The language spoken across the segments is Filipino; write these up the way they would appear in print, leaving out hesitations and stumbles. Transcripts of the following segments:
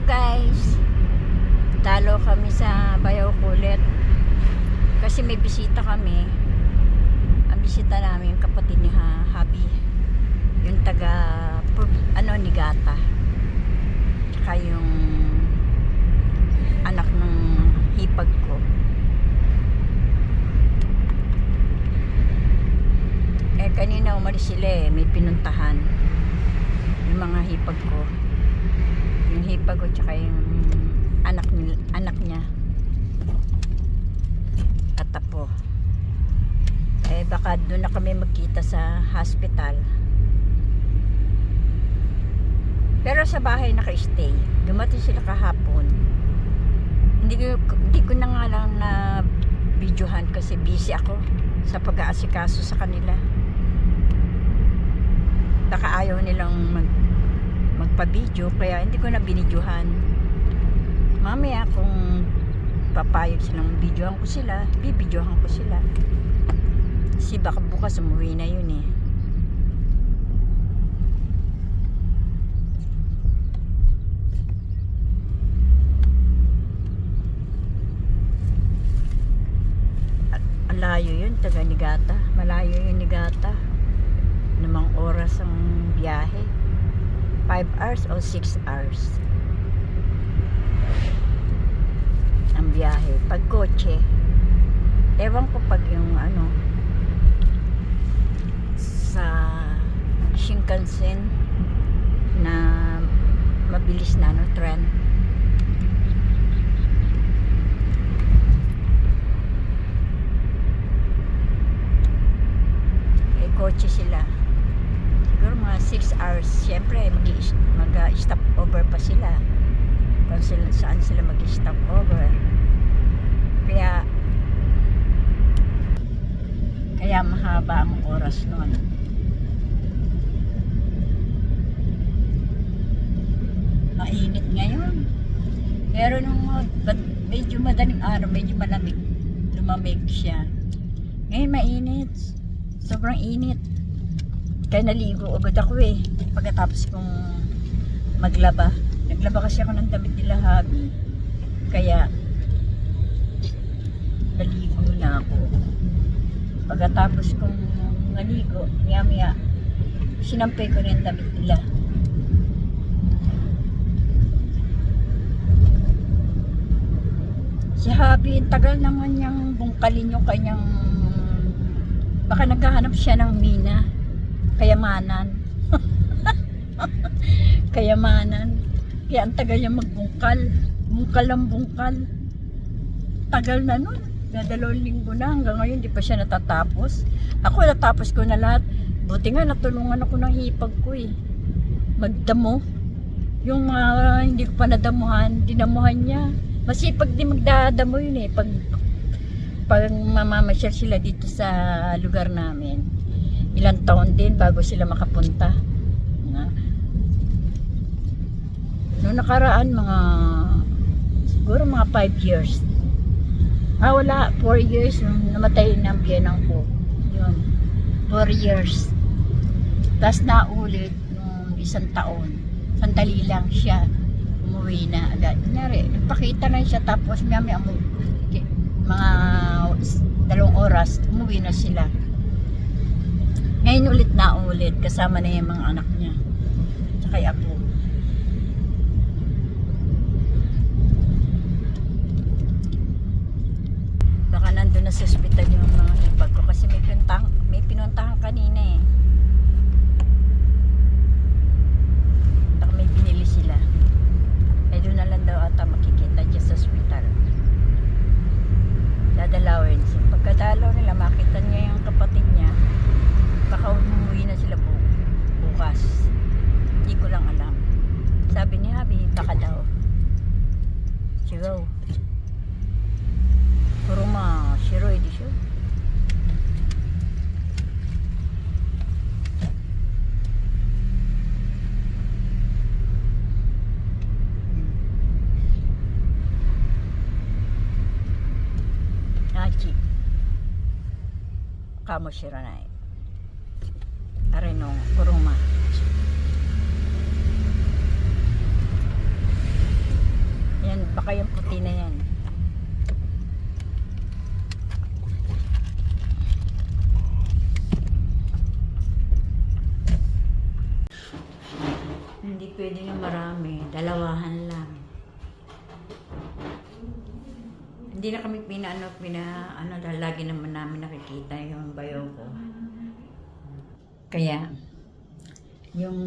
guys, dalo kami sa Bayaw Kulit kasi may bisita kami. Ang bisita namin yung kapatid ni Habi, yung taga Nigata, tsaka yung anak ng hipag ko. Kanina umalis sila may pinuntahan yung mga hipag ko, yung hipag ko tsaka yung anak niya at apo. Baka doon na kami magkita sa hospital, pero sa bahay naka-stay. Dumating sila kahapon. Hindi ko na nga lang na videohan kasi busy ako sa pag-aasikaso sa kanila. Baka ayaw nilang magpa-video, kaya hindi ko na binidyohan. Mamaya kung papayag silang videohan ko sila, bibidyohan ko sila. Kasi baka bukas umuwi na yun eh. Malayo yun, taga Nigata. Malayo yun, Nigata. Namang oras ang biyahe, 5 hours o 6 hours ang biyahe pag kotse. Ewan ko pag yung sa Shinkansen na mabilis na tren. Kotse sila siguro mga 6 hours. Siyempre mag-stop over pa sila kung saan sila mag-stop over. Kaya mahaba ang oras nun. Mainit ngayon, pero nung medyo madaling araw, medyo malamig, lumamig siya. Ngayon mainit, sobrang init. Kaya naligo agad ako pagkatapos kong maglaba. Naglaba kasi ako ng damit nila Habi, kaya naligo na ako. Pagkatapos kong naligo, maya sinampay ko na yung damit nila. Si Habi, tagal naman niyang bungkalin yung kanyang, baka naghahanap siya ng mina, kayamanan. Kayamanan. Kaya ang tagal niya magbungkal. Bungkal ng bungkal. Tagal na nun. 2 linggo na. Hanggang ngayon di pa siya natatapos. Ako natapos ko na lahat. Buti nga natulungan ako ng hipag ko magdamo. Yung mga hindi ko pa nadamuhan, dinamuhan niya. Masipag din magdadamo yun pag mamamasyal sila dito sa lugar namin. Ilang taon din bago sila makapunta. Noong nakaraan, siguro mga 5 years. Wala, 4 years nung namatay ng biyenang ko. Yun, 4 years. Tapos naulit nung 1 taon. Sandali lang siya, umuwi na agad. Kunyari, nagpakita na siya, tapos mga 2 oras, umuwi na sila. Ngayon ulit, kasama na yung mga anak niya. Tsaka yung apo. Baka nandun na sa ospital yung mga hipag ko kasi may pinuntahan kanina Baka may binili sila. Doon na lang daw ata makikita dyan sa ospital. Dadalawin. Pagkadalaw nila, makita niya yung kapatid niya. Baka umuwi na sila bukas. Hindi ko lang alam. Sabi ni Habi, baka daw. Siguro. Kuruma, shiroi di siya. Nachi. Kamo shiranai. Are no kuruma. Hindi na kami dahil lagi naman namin nakikita yung bayaw ko. Kaya, yung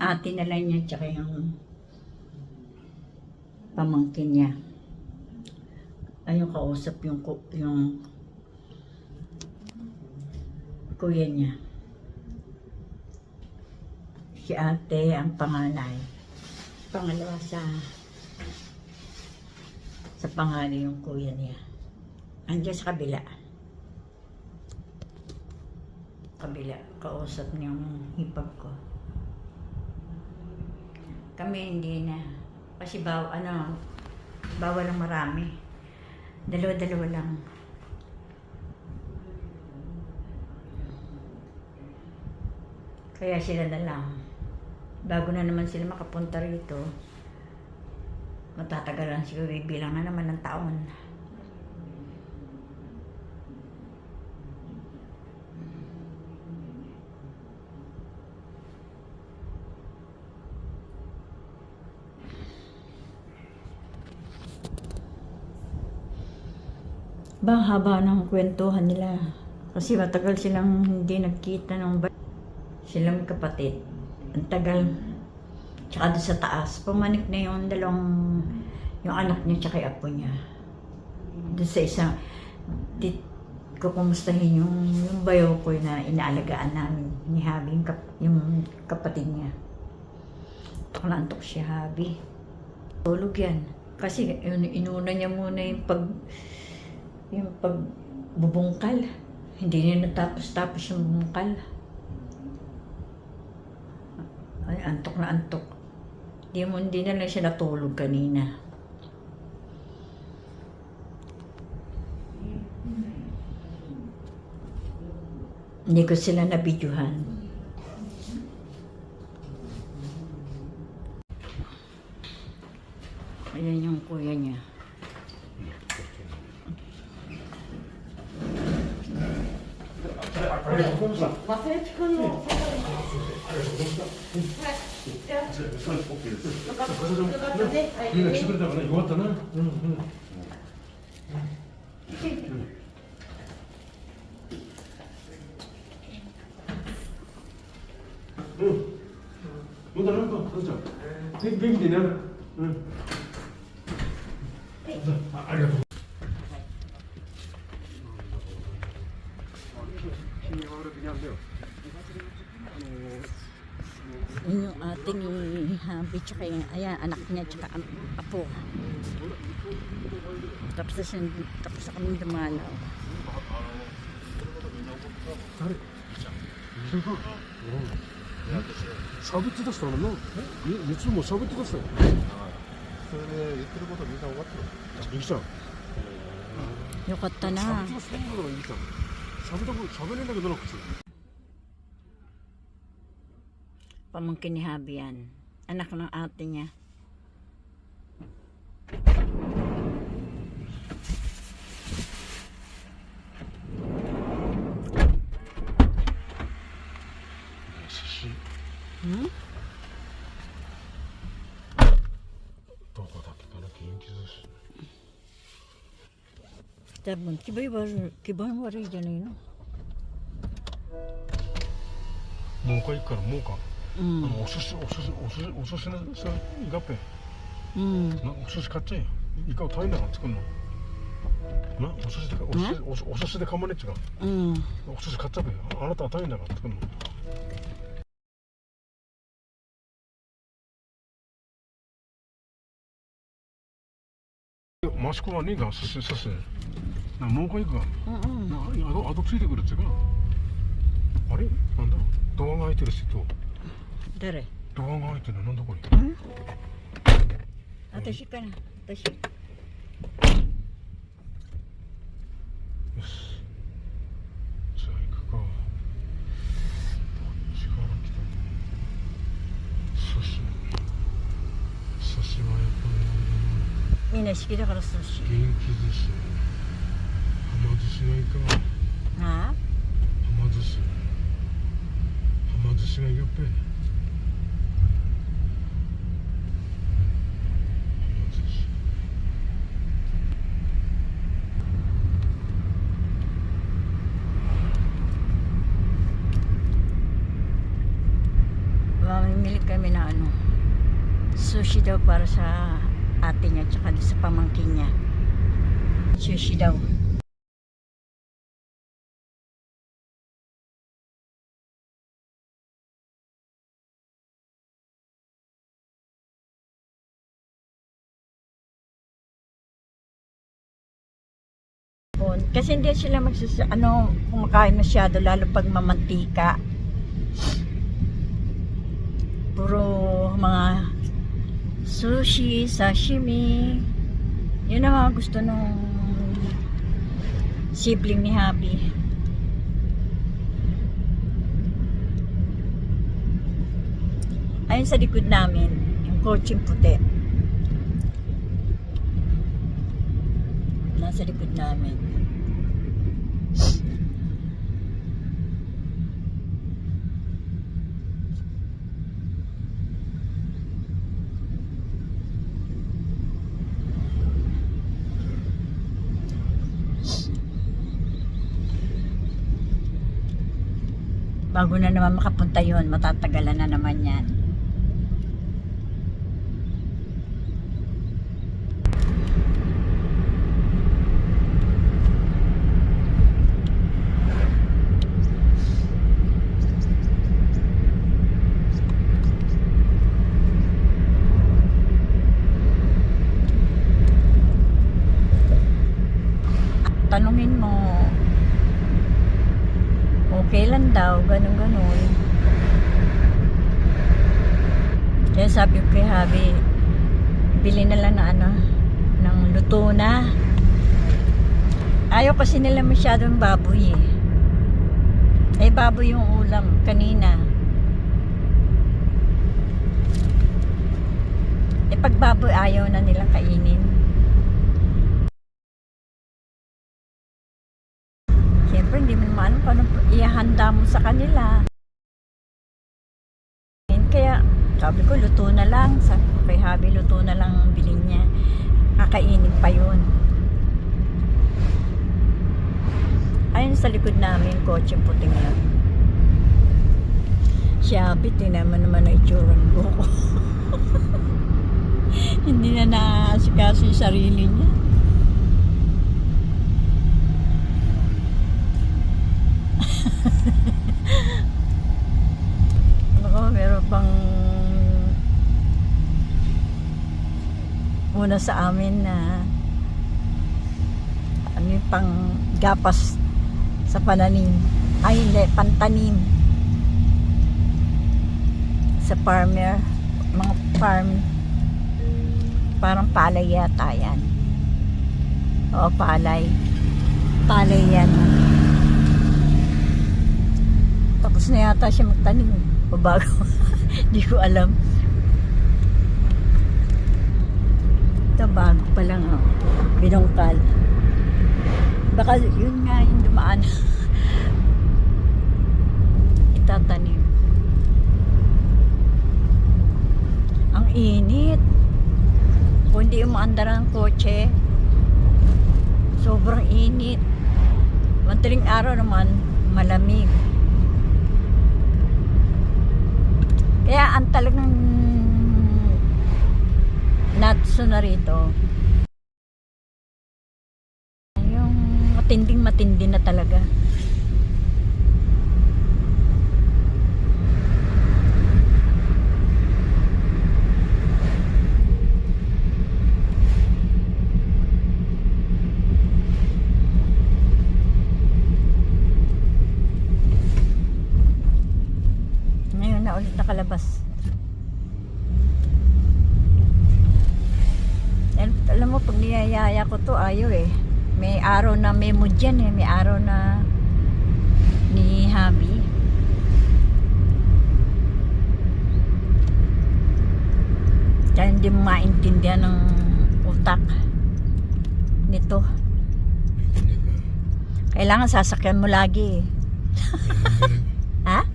ate na lang niya, tsaka yung pamangkin niya. Ayun kausap yung kuya niya. Si ate ang panganay. Pangalawa sa panganay yung kuya niya. Andiyan sa kabila. Kausap niya yung hipag ko. Kami hindi na. Kasi bawal lang marami. Dalawa lang. Kaya sila na lang. Bago na naman sila makapunta rito, matatagalan siguro, bilang na naman ng taon. Haba ng kwentuhan nila. Kasi matagal silang hindi nagkita ng silang kapatid. Ang tagal. Tsaka doon sa taas. Pumanik na yung yung anak niya tsaka yung apo niya. Doon sa isang, kukumustahin yung bayaw ko na inaalagaan namin ni Habi, yung kapatid niya. Antok na antok si Habi. Tulog yan. Kasi inuna niya muna yung pagbubungkal. Hindi niya natapos yung bungkal. Ay, antok na antok. Hindi na lang siya natulog kanina. Hindi ko sila nabidyohan. Ayan yung kuya niya. Yung ating Habi tsaka yung anak niya tsaka ang apo. Tapos na kami dumalaw. Yokatta na. Pamangkin ni Habi yan. Anak ng ate niya. Tabon, kibay悪いじゃないの? もう一回行くからもうか、お寿司のさイカペン、なお寿司買っちゃえよ。イカを食べながら作るのな。お寿司でかまねっちが、お寿司買っちゃえよ。あなたは食べながら作るの。マシコはねえが寿司な。もう一回行くが、あとついてくるっていうか、あれなんだ、ドアが開いてるしと。誰？ドアが開いてるのなんだこれ。私かな、私。よし。じゃあ行くか。どっちから来たの？寿司はやっぱりみんな好きだから寿司。元気寿司。はま寿司がいいか。はあ？はま寿司がいいよっぺ。sabi na ano, sushi daw para sa ate niya tsaka sa pamangkin niya. Sushi daw. Kasi hindi sila kumakain masyado lalo pag mamantika. Puro mga sushi, sashimi. Yun ang mga gusto nung sibling ni Habi. Ayun sa likod namin, yung kotseng puti. Nasa likod namin. Bago na naman makapunta yun, matatagalan na naman yan. Tanungin mo, okay lang daw, ganun. Kaya sabi ko kay Habi, bili na lang na ng luto na. Ayaw kasi nila masyadong baboy eh. Baboy yung ulam kanina. Pag baboy ayaw na nilang kainin. Siyempre hindi mo naman kung anong ihahanda mo sa kanila. Kaya sabi ko luto na lang. Sabi ko kay Habi luto na lang ang bilhin niya. Kakainin pa yun. Ayun sa likod namin kotse puting lang. Si Habi tinaman naman na itsura ng buko. Hindi na naasikaso yung sarili niya. Meron pang una sa amin na yung pang gapas sa pananim. Ay hindi, pantanim sa farmer, mga farm, parang palay yata yan. Oo, palay yan. Tapos na yata siya magtanim o bago. Hindi ko alam. Ito bago pa lang binungkal. Baka yun nga yung dumaan. Itatanim. Ang init. Kung hindi umaandar ang kotse, sobrang init. Madaling araw naman malamig. Kaya ang talagang natso na rito yung matindi na talaga. Ngayon na ulit nakalabas. Alam mo, pag niyayaya ko to, ayaw eh. May araw na memo dyan eh. May araw na ni Habi. Kaya hindi mo maintindihan ng utak nito. Kailangan sasakyan mo lagi eh. Ha?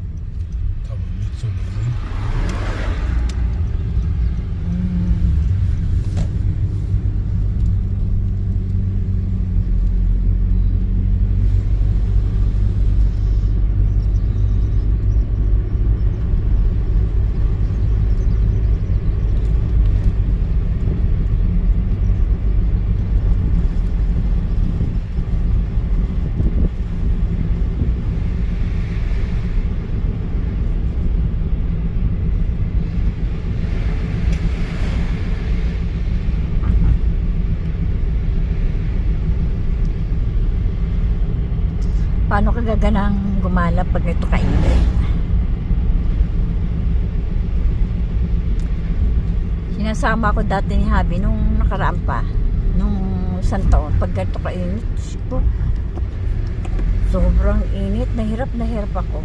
magaganang gumala pag ito kainit. Sinasama ko dati ni Habi nung nakaraan pa, nung isang taon, pag ito kainit, sobrang init, nahirap ako.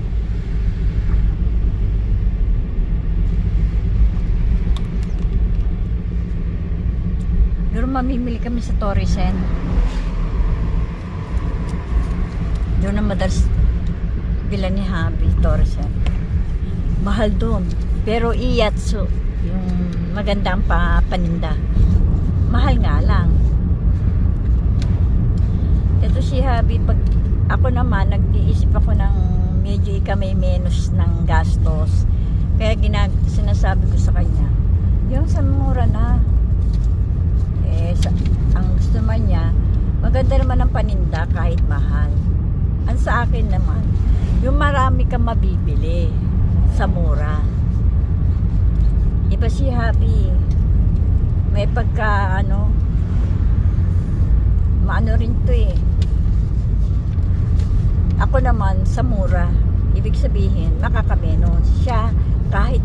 Pero mamimili kami sa Torresen. Doon ang madalas bila ni Habi, Torresen. Mahal doon. Pero Iyatsu, yung magandang paninda, mahal nga lang. Ito si Habi, pag ako naman, nag-iisip ako ng medyo may menos ng gastos. Kaya sinasabi ko sa kanya, yung sa mura na. Ang gusto man niya, maganda naman ang paninda kahit mahal. Ang sa akin naman, yung marami kang mabibili sa mura. Iba si Happy, may pagka maano rin to eh. Ako naman sa mura, ibig sabihin makakamenos siya. Kahit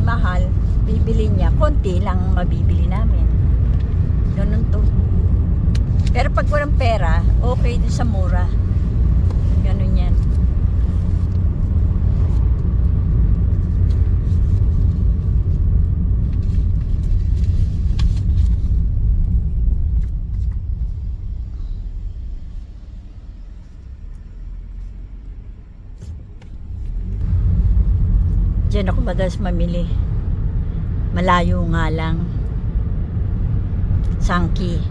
mahal, bibili niya, konti lang mabibili namin. Ganun to. Pero pag walang pera, okay din sa mura. Ganun yan. Diyan ako madalas mamili. Malayo nga lang. Sangki.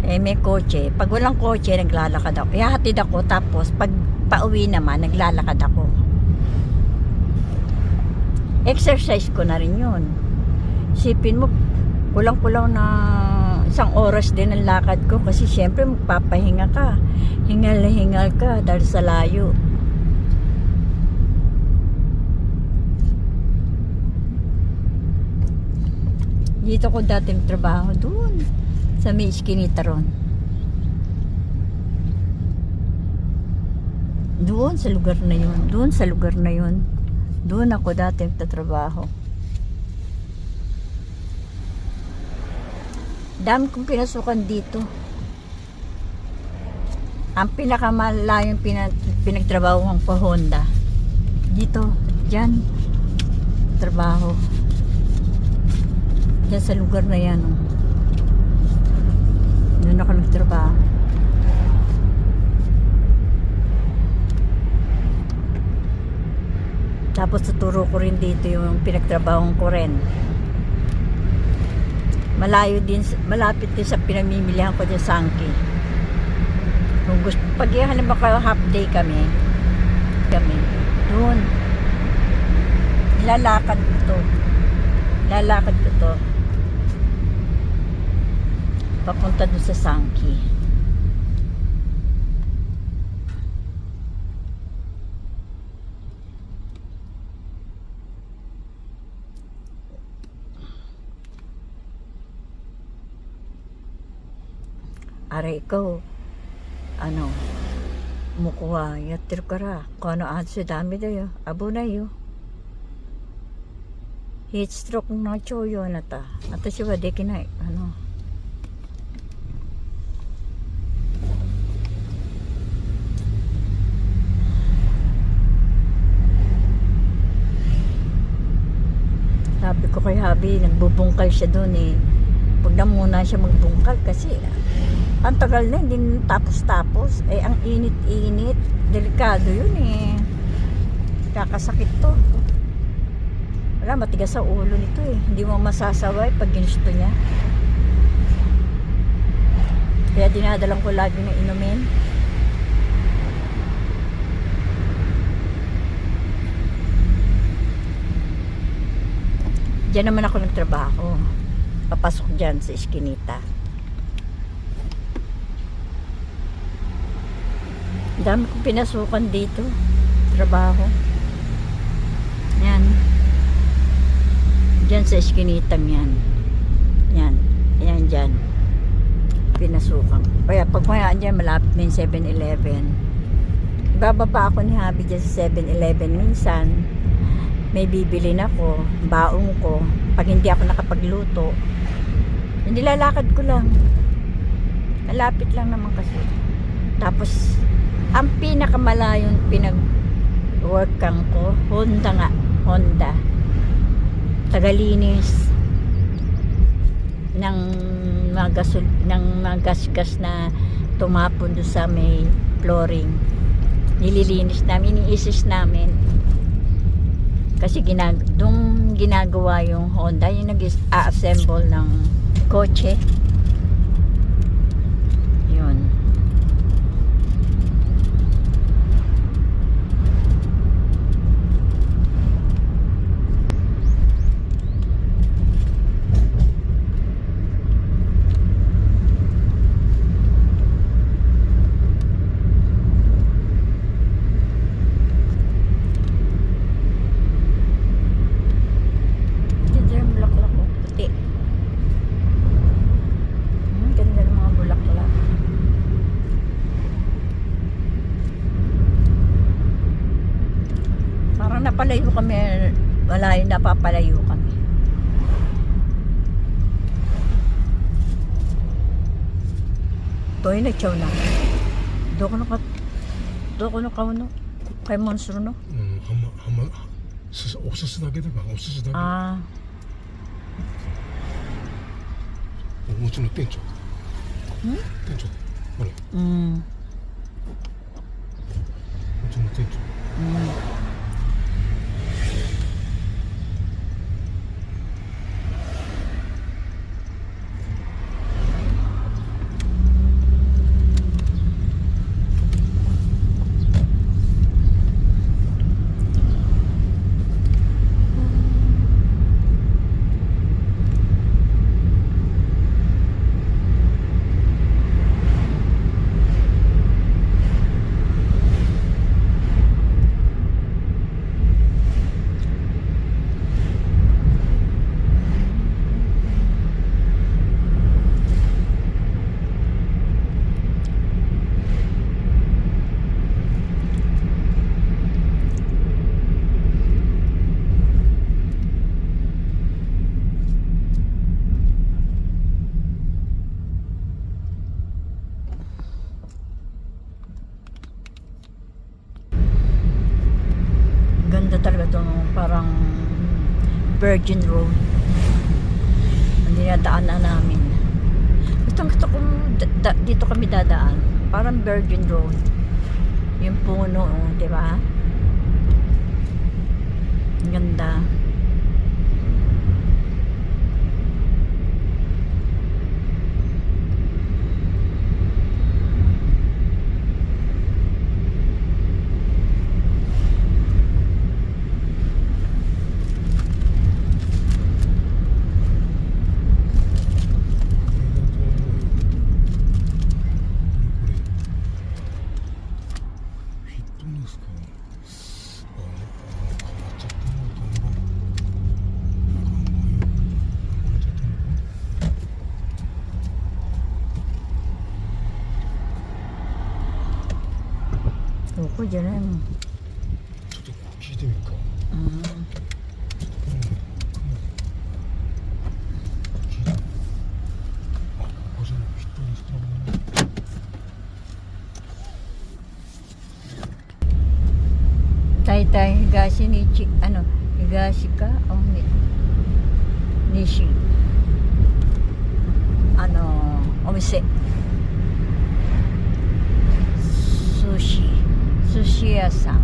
May kotse. Pag walang kotse, naglalakad ako. Ihahatid ako, tapos pag pauwi naman, naglalakad ako. Exercise ko na rin yun. Isipin mo, kulang-kulang na 1 oras din ang lakad ko kasi syempre magpapahinga ka. Hingal na hingal ka dahil sa layo. Dito ko dati trabaho doon sa may iskinita ron. Doon sa lugar na yun. Doon ako dati nagtatrabaho. Dami kong pinasukan dito. Ang pinakamalayong pinagtrabaho ko Honda. Dito, dyan. Trabaho. Diyan sa lugar na yan. Oh. Doon ako nagtrabaho. Tapos tuturo ko rin dito yung pinagtrabahong ko rin. Malayo din, malapit din sa pinamimilihan ko dyan sa Angki. Kung gusto, pag halimbawa half day kami, doon. Lalakad ko to. Papunta doon sa Sangki. Aray ikaw, mukuha, yatir ka ra. Kung ano sa dami dayo, abo na yo. Heat stroke na choyo na ta. At siya de kinay, Sabi ko kay Habi, nagbubungkal siya doon eh. Huwag na muna siya magbungkal kasi ang tagal na, hindi tapos-tapos. Ang init-init. Delikado yun eh. Kakasakit to. Wala, matigas sa ulo nito eh. Hindi mo masasaway pag ginusto niya. Kaya dinadalang ko lagi na inumin. Diyan naman ako nagtrabaho. Papasok dyan sa iskinita. Dami kong pinasukan dito. Trabaho. Yan. Dyan sa iskinitang yan. Yan. Yan dyan. Pinasukan. Kaya pag mayaan dyan, malapit na yung 7-Eleven. Bababa ako ni Habi dyan sa 7-Eleven minsan. May bibili na ko, baong ko. Pag hindi ako nakapagluto, hindi lalakad ko lang. Malapit lang naman kasi. Tapos, ang pinakamalayong pinag-workan ko, Honda nga. Honda. Tagalinis ng mga gasgas na tumapon doon sa may flooring. Nililinis namin, iniisis namin. Kasi doon ginagawa yung Honda, yung nag-assemble ng kotse. Yun. Ganda yung bulaklak ko, puti. Ganda ng mga bulaklak. Parang napalayo kami, malayo napapalayo kami. Toy na chow na. Doko no kauno kay monster no. おすすだけだからおすすだけ。 Ah, お家の店長。店長。ほら、 mm, うちの店長。 mm. Ganda talaga itong parang Virgin Road. Ang dinadaanan namin. Gusto ko dito kami dadaan. Parang Virgin Road. Yung puno, di ba? Ang ganda. Ako dyan na yun. ちょっと聞いてみるか。 あ、ここじゃない、フィットネスクラブだね。 Tay-tay, higashi ni higashi ka? O nishi. Omise. Sushi屋さん.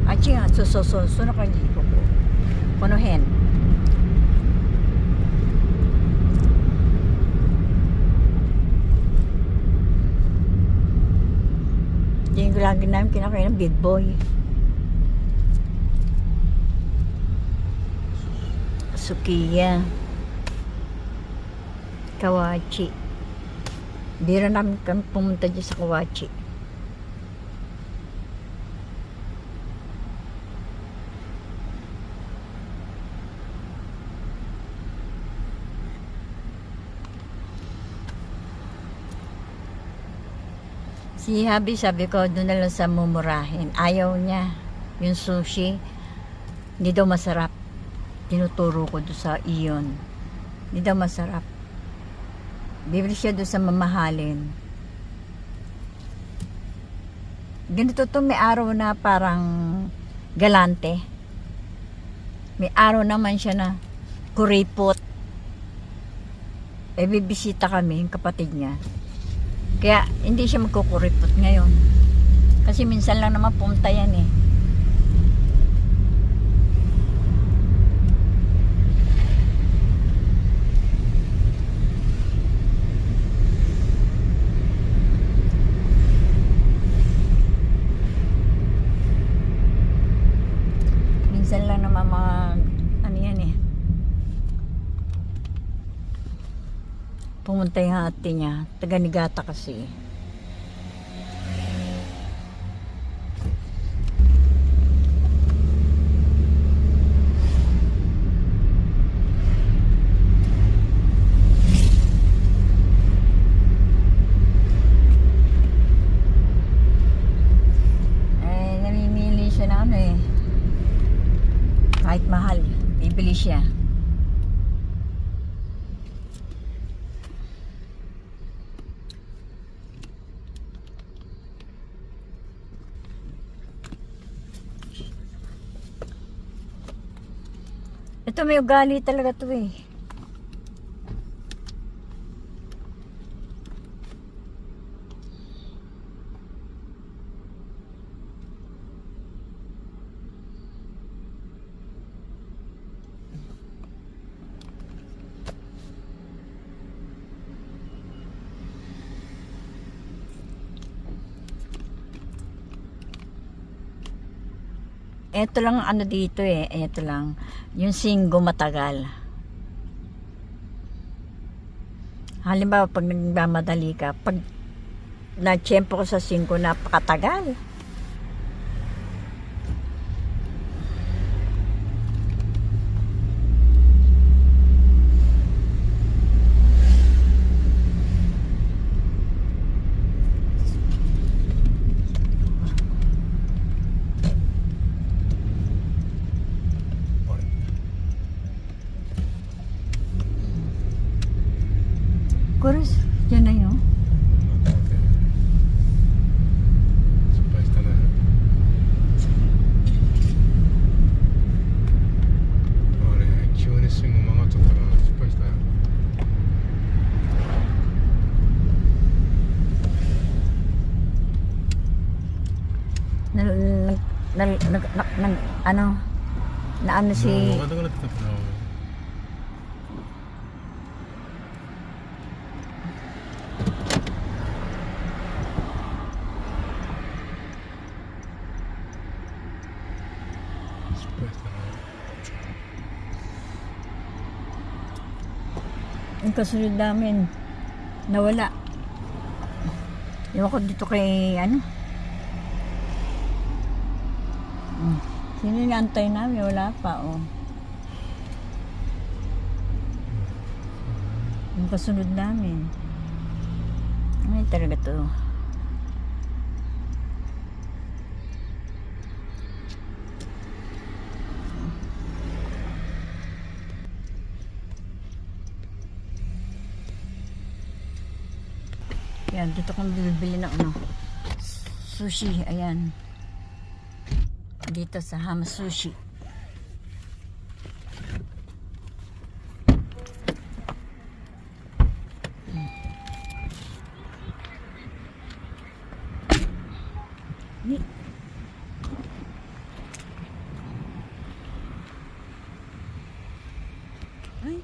Ah, 違う、そう、その感じ、この辺. Yung lagi namin kinakain ng Big Boy. Sukiya. Kawachi. Bira namin kami pumunta dyan sa Kawachi. Si Habi, sabi ko, doon na lang sa mumurahin. Ayaw niya. Yung sushi, hindi daw masarap. Tinuturo ko doon sa iyon. Hindi daw masarap. Bibili siya doon sa mamahalin. Ganito to, may araw na parang galante. May araw naman siya na kuripot. Eh, bibisita kami, yung kapatid niya. Kaya, hindi siya magkukuripot ngayon. Kasi minsan lang naman pumunta yan eh. Minsan lang naman mga, ano yan eh. Pumunta yung ate niya. Taga Niigata kasi. Eh, namimili siya na ano eh. Kahit mahal, bibili siya. Ito may ugali talaga to eh. Ito lang ano dito eh. Ito lang. Yung singgo matagal. Halimbawa, pag nagmamadali ka, pag na-tiyempo ko sa singgo, napakatagal. Chorus, yan na yun. 失敗したね。あれ、急に信号曲がっちゃったから失敗したよ。Ano, na ano si... もう分かんなくなってきたから。失敗したな。Yung kasunod namin, nawala. Ewan ko dito kay, ano? Sino inaantay namin? Wala pa, oh. Yung kasunod namin. Ay, talaga to. Yan, dito kong bibili ng ano, sushi, ayan. Dito sa Hama Sushi. Ay,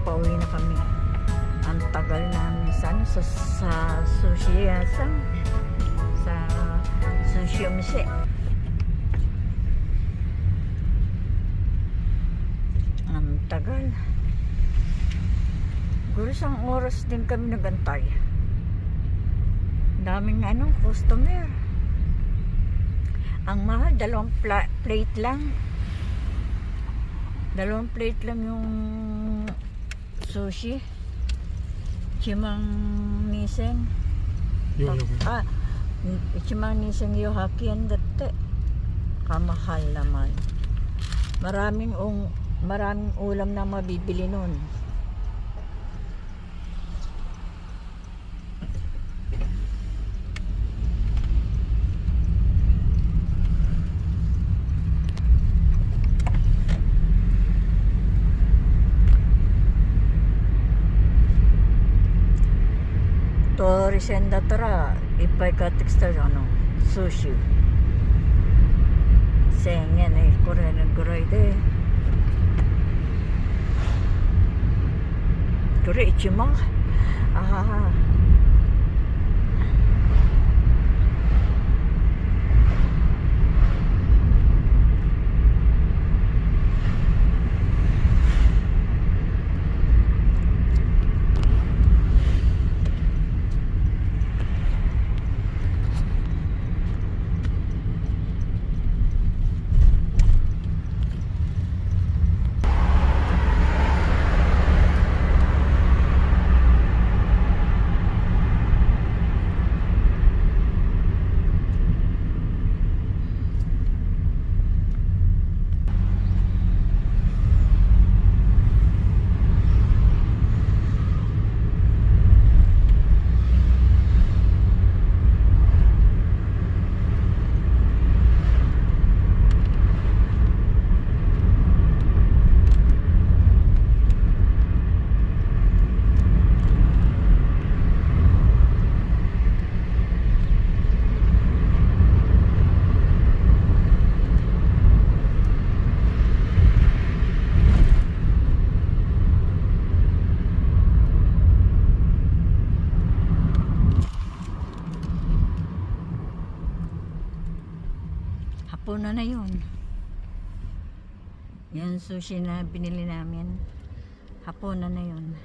pauwi na kami. Ang tagal namin sa sushi sa sushi mise. Ang tagal. Siguro isang oras din kami nagantay. Daming customer. Ang mahal, dalawang plate lang. Dalawang plate lang yung sushi. Chimang niseng. Chimang niseng yohakian dati. Kamahal naman. Maraming ulam na mabibili nun. Risenda tara ipay ka texter sushi sengen korean goray de kore ichimang hapunan na yun. Yan sushi na binili namin. Hapunan na yun.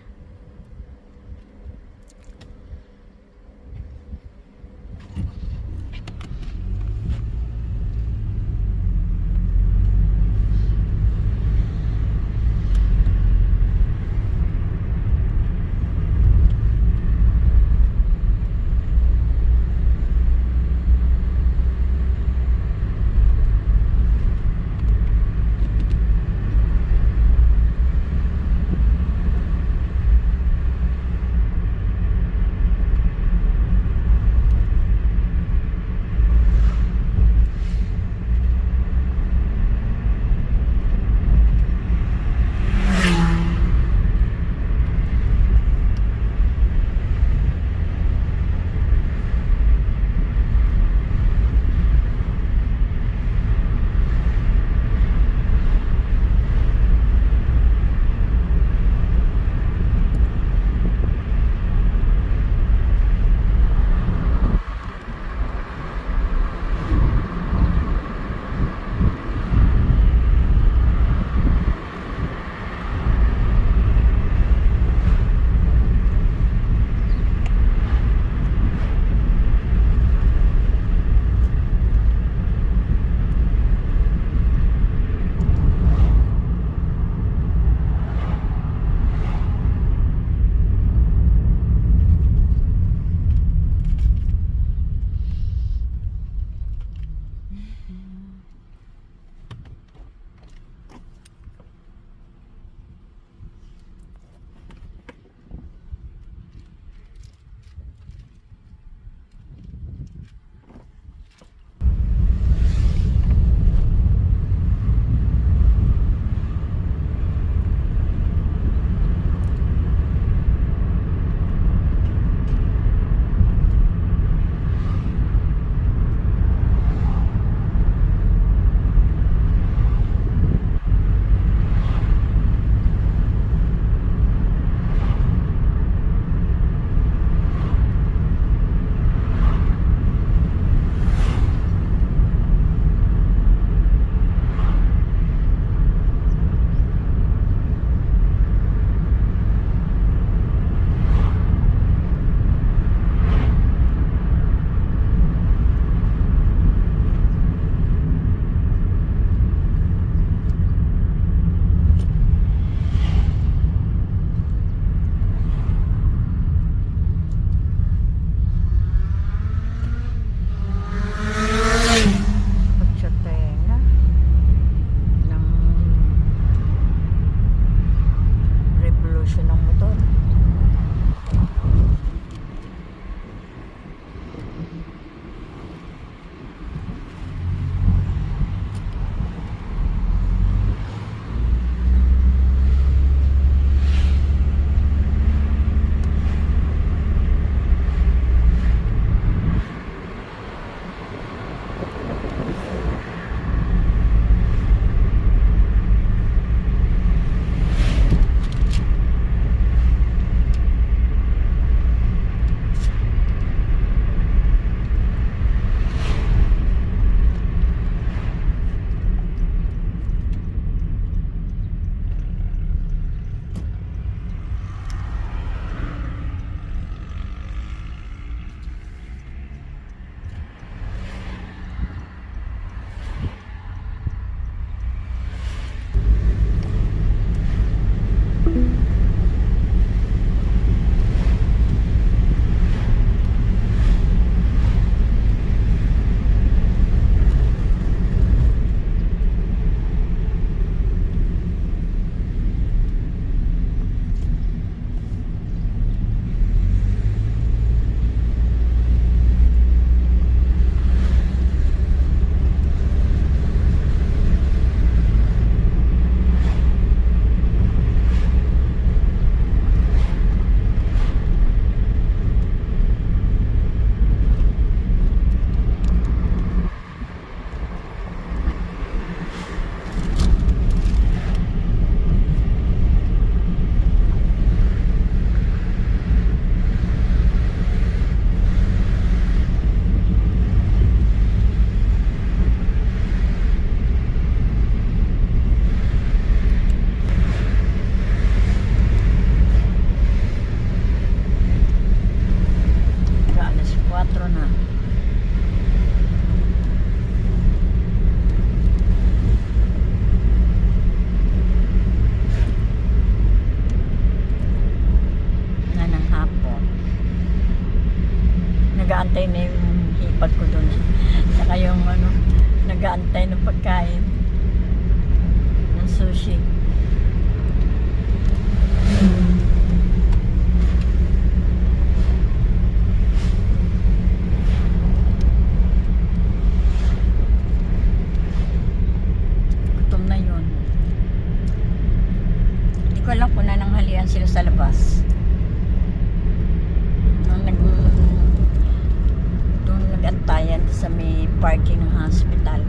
nag-aantay na yung hipag ko doon. Saka yung ano, nag-aantay ng pagkain ng sushi. Gutom na yun. Hindi ko alam kung nananghalian sila sa labas. Doon nag-antayan sa may parking ng hospital.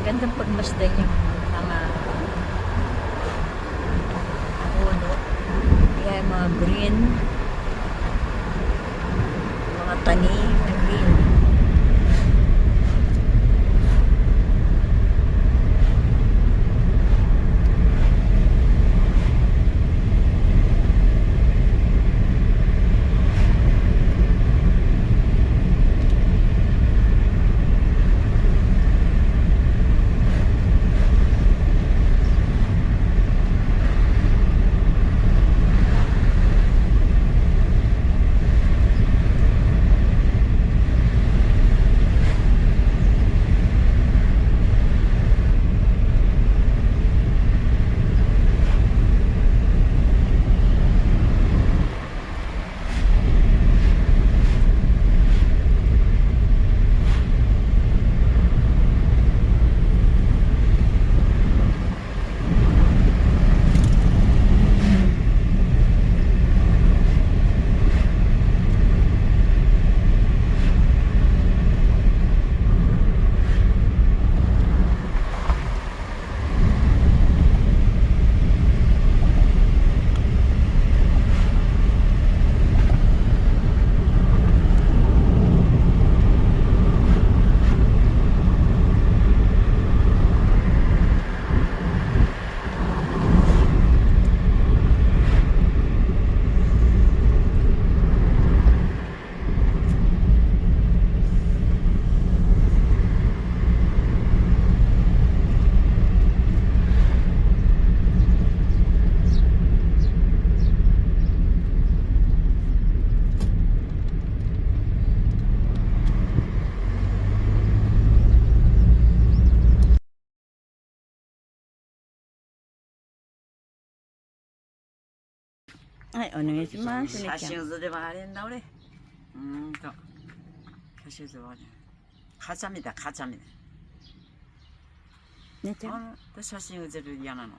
Gandang pagmasdan yung mga puno. Kaya mga green, mga tanim na green.はい、お願いします。写真写ればあれんだ俺写真写ればあれ가자미다 가자미ねちゃん。 写真写る嫌なの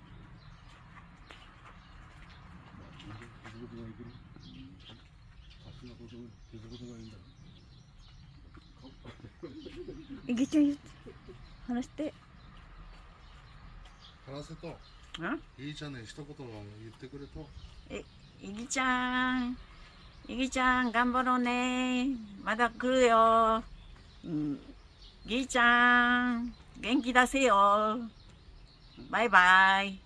いぎちゃん言って話して話せといいちゃんね一言言ってくれと 이기짱 이기짱 간보로네 마다 그래요 이기짱 genki 다세요 바이바이